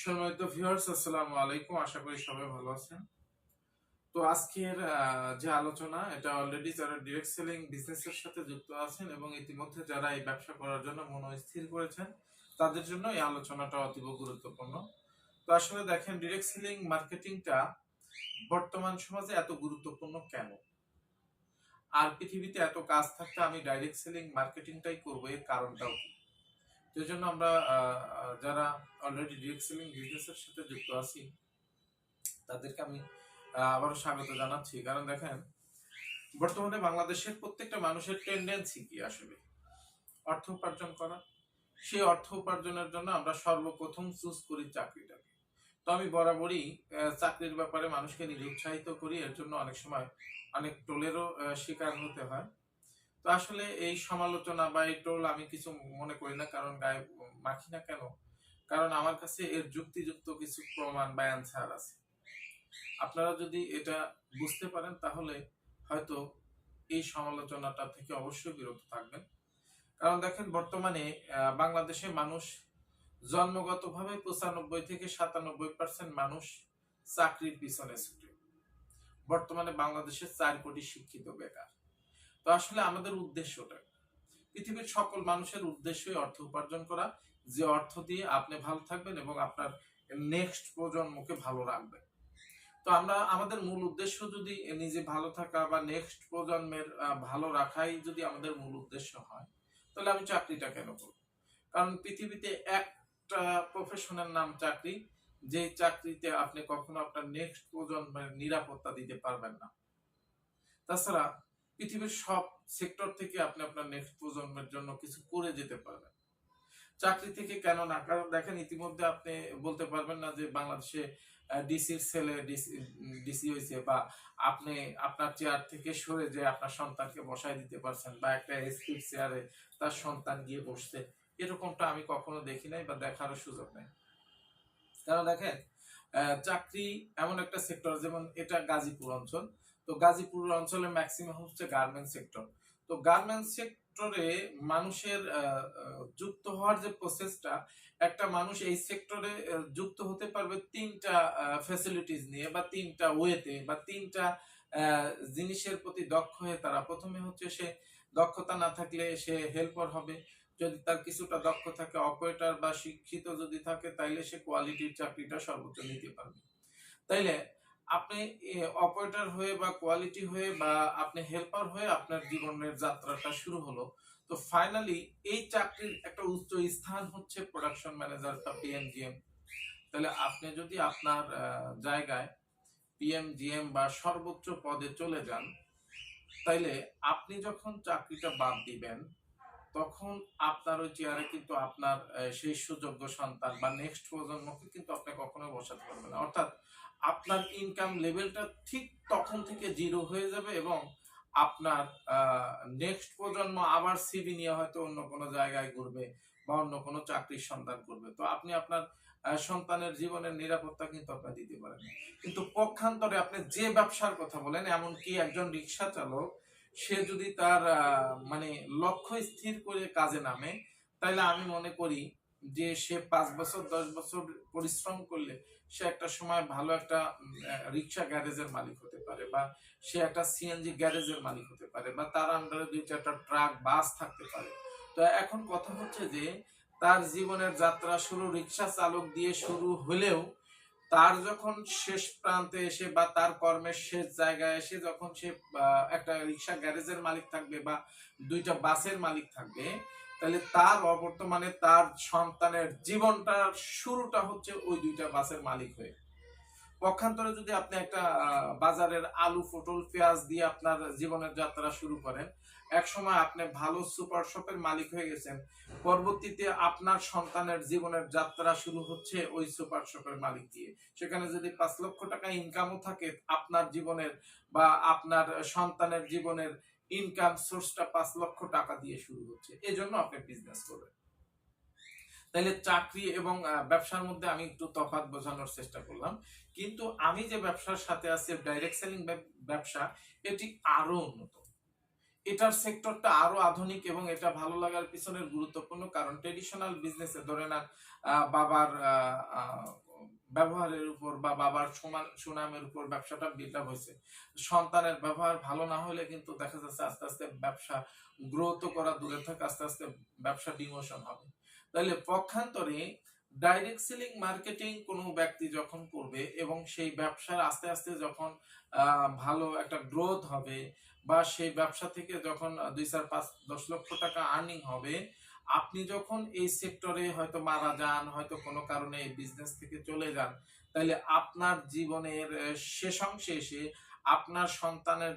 সম্মানিত ভিউয়ার্স, আসসালামু আলাইকুম। আশা করি সবাই ভালো আছেন। তো আজকের যে আলোচনা, এটা অলরেডি যারা ডিরেক্ট সেলিং বিজনেসের সাথে যুক্ত আছেন এবং ইতিমধ্যে যারা এই ব্যবসা করার জন্য মনস্থির করেছেন, তাদের জন্য এই আলোচনাটা অতীব গুরুত্বপূর্ণ। তো আসলে দেখেন, ডিরেক্ট সেলিং মার্কেটিংটা বর্তমান সমাজে এত গুরুত্বপূর্ণ কেন? আর পৃথিবীতে এত কাজ থাকতে আমি ডাইরেক্ট সেলিং মার্কেটিংটাই করবো, এর কারণটাও কি? তো জন্য আমরা যারা অলরেডি ডিরেক্ট সেলিং বিজনেসের সাথে যুক্ত আছি, তাদেরকে আমি আবারও স্বাগত জানাচ্ছি। কারণ দেখেন, বর্তমানে বাংলাদেশের প্রত্যেকটা মানুষের টেন্ডেন্সি কি আসলে? অর্থ উপার্জন করা। সেই অর্থ উপার্জনের জন্য আমরা সর্বপ্রথম চুজ করি চাকরিটাকে। তো আমি বরাবরই চাকরির ব্যাপারে মানুষকে নিরুৎসাহিত করি। এর জন্য অনেক সময় অনেক টোলেরও শিকার হতে হয়। তো আসলে এই সমালোচনা বা এই টোল আমি কিছু মনে করি না, কারণ গায়ে মাখি না কেন? কারণ আমার কাছে এর যুক্তিযুক্ত কিছু প্রমাণ বা অ্যান্সার আছে। আপনারা যদি এটা বুঝতে পারেন, তাহলে হয়তো এই সমালোচনাটা থেকে অবশ্যই বিরত থাকবেন। কারণ দেখেন, বর্তমানে বাংলাদেশে মানুষ জন্মগতভাবে 95 থেকে 97% মানুষ চাকরির পিছনে ছুটে। বর্তমানে বাংলাদেশে 4 কোটি শিক্ষিত বেকার। তো আসলে আমাদের উদ্দেশ্যটা, পৃথিবীর সকল মানুষের উদ্দেশ্যই অর্থ উপার্জন করা, যে অর্থ দিয়ে আপনি ভালো থাকবেন এবং আপনার নেক্সট প্রজন্মকে ভালো রাখবেন। তো আমরা আমাদের মূল উদ্দেশ্য যদি নিজে ভালো থাকা বা নেক্সট প্রজন্মের ভালো রাখাই যদি আমাদের মূল উদ্দেশ্য হয়, তাহলে আমি চাকরিটা কেন করব? কারণ পৃথিবীতে একটা প্রফেশনের নাম চাকরি, যে চাকরিতে আপনি কখনো আপনার নেক্সট প্রজন্মের নিরাপত্তা দিতে পারবেন না। তাছাড়া পৃথিবীর সব সেক্টর থেকে আপনি আপনার নেক্সট প্রজন্মের জন্য কিছু করে যেতে পারবেন। চাকরি থেকে কেন না? কারণ দেখেন, ইতিমধ্যে আপনি বলতে পারবেন না যে বাংলাদেশে ডিসির ছেলে ডিসি হয়েছে, বা আপনি আপনার চেয়ার থেকে সরে যে আপনার সন্তানকে বসায় দিতে পারছেন, বা একটা এসপির চেয়ারে তার সন্তান গিয়ে বসছে। এরকমটা আমি কখনো দেখি নাই বা দেখারও সুযোগ নেই। কারণ দেখেন, চাকরি এমন একটা সেক্টর, যেমন এটা গাজীপুর অঞ্চল। তো গাজীপুর অঞ্চলে ম্যাক্সিমাম হচ্ছে গার্মেন্টস সেক্টর। তো গার্মেন্টস সেক্টরে মানুষের যুক্ত হওয়ার যে প্রসেসটা, একটা মানুষ এই সেক্টরে যুক্ত হতে পারবে তিনটা ফ্যাসিলিটিস নিয়ে, বা তিনটা ওয়েতে, বা তিনটা জিনিসের প্রতি দক্ষ হয়ে। তারা প্রথমে হচ্ছে, সে দক্ষতা না থাকলে সে হেল্পার হবে। যদি তার কিছুটা দক্ষ থাকে, অপারেটর বা শিক্ষিত যদি থাকে, তাইলে সে কোয়ালিটির চাকরিটা সর্বোচ্চ নিতে পারবে। তাইলে আপনি অপারেটর হয়ে বা কোয়ালিটি হয়ে বা আপনি হেল্পার হয়ে আপনার জীবনের যাত্রাটা শুরু হলো। তো ফাইনালি এই চাকরির একটা উচ্চ স্থান হচ্ছে প্রোডাকশন ম্যানেজার বা পিএমজিএম। তাহলে আপনি যদি আপনার জায়গায় পিএমজিএম বা সর্বোচ্চ পদে চলে যান, তাইলে আপনি যখন চাকরিটা বাদ দিবেন, তখন আপনার ওই চেয়ারে কিন্তু আপনার সেই সুযোগ্য সন্তান বা নেক্সট প্রজন্মকে কিন্তু আপনি কখনো বসাতে পারবেন না। অর্থাৎ আপনার ইনকাম লেভেলটা ঠিক তখন থেকে জিরো হয়ে যাবে, এবং আপনার নেক্সট প্রজন্ম আবার সিভি নিয়ে হয়তো অন্য কোনো জায়গায় ঘুরবে বা অন্য কোনো চাকরির সন্ধান করবে। তো আপনি আপনার সন্তানের জীবনের নিরাপত্তা কিন্তু আপনি দিতে পারেন। কিন্তু পক্ষান্তরে আপনি যে ব্যবসার কথা বলেন, এমনকি একজন রিক্সা চালক, সে যদি তার মানে লক্ষ্য স্থির করে কাজে নামে, তাইলে আমি মনে করি যে সে 5 বছর 10 বছর পরিশ্রম করলে সে একটা সময় ভালো একটা রিক্সা গ্যারেজের মালিক হতে পারে, বা সে একটা সিএনজি গ্যারেজের মালিক হতে পারে, বা তার আন্ডারে 2-4টা ট্রাক বাস থাকতে পারে। তো এখন কথা হচ্ছে যে, তার জীবনের যাত্রা শুরু রিক্সা চালক দিয়ে শুরু হলেও, তার যখন শেষ প্রান্তে এসে বা তার কর্মের শেষ জায়গায় এসে যখন সে একটা রিক্সা গ্যারেজের মালিক থাকবে বা 2টা বাসের মালিক থাকবে, তাহলে তার অবর্তমানে তার সন্তানের জীবনটা শুরুটা হচ্ছে ওই 2টা বাসের মালিক হয়ে। পক্ষান্তরে যদি আপনি একটা বাজারের আলু পটল পেঁয়াজ দিয়ে আপনার জীবনের যাত্রা শুরু করেন, এক সময় আপনি ভালো সুপার শপের মালিক হয়ে গেছেন, পরবর্তীতে আপনার সন্তানের জীবনের যাত্রা শুরু হচ্ছে ওই সুপার শপের মালিক দিয়ে। সেখানে যদি 5 লক্ষ টাকা ইনকামও থাকে, আপনার জীবনের বা আপনার সন্তানের জীবনের ইনকাম সোর্সটা 5 লক্ষ টাকা দিয়ে শুরু হচ্ছে। এজন্য আপনি বিজনেস করবেন। তাইলে চাকরি এবং ব্যবসার মধ্যে আমি একটু তফাৎ বোঝানোর চেষ্টা করলাম। কিন্তু আমি যে ব্যবসার সাথে আছি, ডাইরেক্ট সেলিং ব্যবসা, এটি আরো উন্নত। এটার সেক্টরটা আরো আধুনিক, এবং এটা ভালো লাগার পিছনের গুরুত্বপূর্ণ কারণ, ট্রেডিশনাল বিজনেসে ধরে নেন বাবার ব্যবহারের উপর বা বাবার সুনামের উপর ব্যবসাটা বিল্ড আপ হয়েছে। সন্তানের ব্যবহার ভালো না হলে কিন্তু দেখা যাচ্ছে আস্তে আস্তে ব্যবসা গ্রোথ করা দূরে থাকে, আস্তে আস্তে ব্যবসা ডিমোশন হবে। তাহলে পক্ষান্তরে ডাইরেক্ট সেলিং মার্কেটিং কোনো ব্যক্তি যখন করবে এবং সেই ব্যবসার আস্তে আস্তে যখন ভালো একটা গ্রোথ হবে বা সেই ব্যবসা থেকে যখন 2, 4, 5, 10 লক্ষ টাকা আর্নিং হবে, আপনি যখন এই সেক্টরে হয়তো মারা যান, হয়তো কোনো কারণে এই বিজনেস থেকে চলে যান, তাহলে আপনার জীবনের শেষ অংশে এসে আপনার সন্তানের